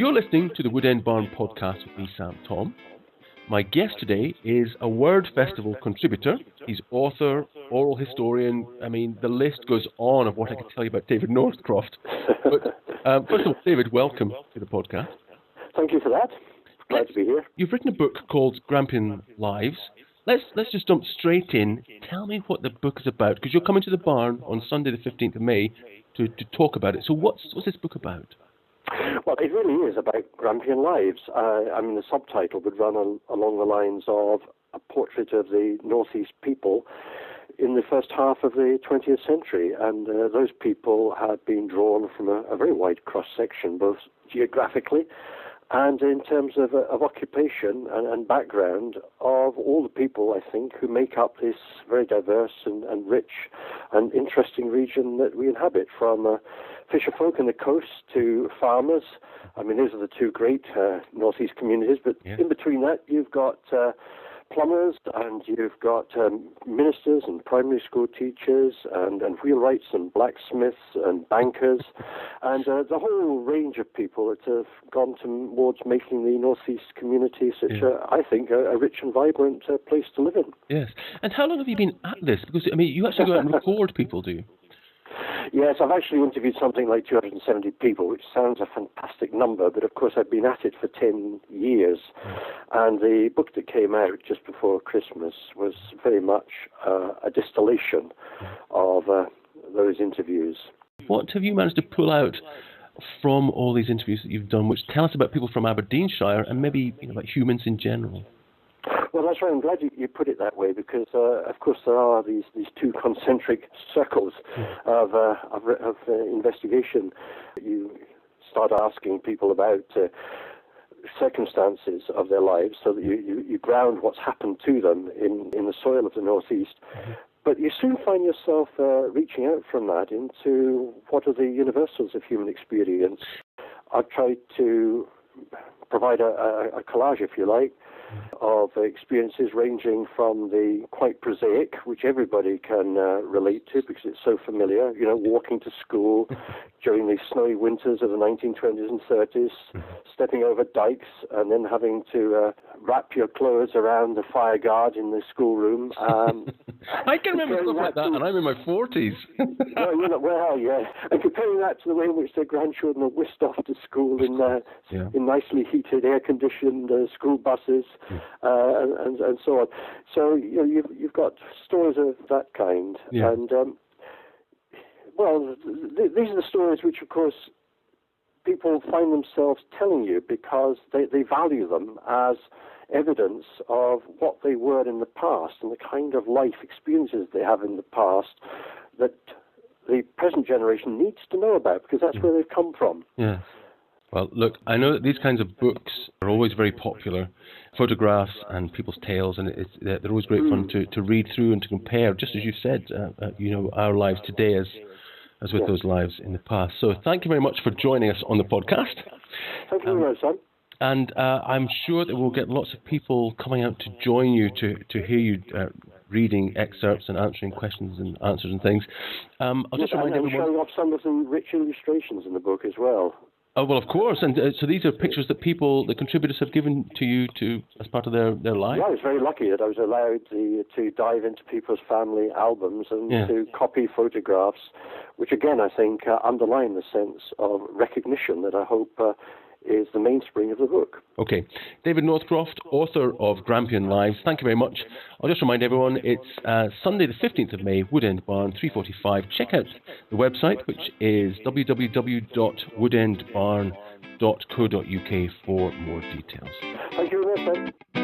You're listening to the Woodend Barn podcast with me, Sam Tom. My guest today is a Word Festival contributor. He's author, oral historian. I mean, the list goes on of what I can tell you about David Northcroft. But first of all, David, welcome to the podcast. Thank you for that. Glad to be here. You've written a book called Grampian Lives. Let's just jump straight in. Tell me what the book is about, because you're coming to the barn on Sunday the 15th of May to talk about it. So what's this book about? Well, it really is about Grampian Lives. The subtitle would run along the lines of a portrait of the Northeast people in the first half of the 20th century. And those people had been drawn from a very wide cross-section, both geographically and in terms of occupation and background of all the people, I think, who make up this very diverse and rich and interesting region that we inhabit, from fisher folk on the coast to farmers. I mean, those are the two great northeast communities, but in between that, you've got plumbers, and you've got ministers and primary school teachers and wheelwrights and blacksmiths and bankers and the whole range of people that have gone towards making the northeast community such I think a rich and vibrant place to live in. Yes. And how long have you been at this? Because, I mean, you actually go out and record people, do you? Yes, I've actually interviewed something like 270 people, which sounds a fantastic number, but of course I've been at it for 10 years. And the book that came out just before Christmas was very much a distillation of those interviews. What have you managed to pull out from all these interviews that you've done, which tell us about people from Aberdeenshire and maybe about humans in general? Well, that's right. I'm glad you put it that way, because, of course, there are these two concentric circles of investigation. You start asking people about circumstances of their lives, so that you ground what's happened to them in the soil of the Northeast. But you soon find yourself reaching out from that into what are the universals of human experience. I've tried to provide a collage, if you like, of experiences ranging from the quite prosaic, which everybody can relate to because it's so familiar, walking to school during the snowy winters of the 1920s and 30s, stepping over dikes and then having to wrap your clothes around the fire guard in the schoolroom. I can remember stuff like that, and I'm in my 40s. Well, yeah. And comparing that to the way in which their grandchildren are whisked off to school in nicely heated, air-conditioned school buses, and so on. So you've got stories of that kind, and these are the stories which, of course, people find themselves telling you because they value them as evidence of what they were in the past and the kind of life experiences they have in the past that the present generation needs to know about, because that's where they've come from. Yeah. Well, look, I know that these kinds of books are always very popular, photographs and people's tales, and they're always great fun to read through and to compare, just as you said, our lives today as with those lives in the past. So thank you very much for joining us on the podcast. Thank you very much, Sam. And I'm sure that we'll get lots of people coming out to join you to hear you reading excerpts and answering questions and answers and things. I'll just remind everyone. I'm showing off some of the rich illustrations in the book as well. Oh, well, of course. And so these are pictures that the contributors have given to you as part of their life? Yeah, I was very lucky that I was allowed to dive into people's family albums and to copy photographs, which, again, I think underline the sense of recognition that I hope is the mainspring of the book. Okay. David Northcroft, author of Grampian Lives, thank you very much. I'll just remind everyone, it's Sunday the 15th of May, Woodend Barn, 3:45. Check out the website, which is www.woodendbarn.co.uk for more details. Thank you very much, Ben.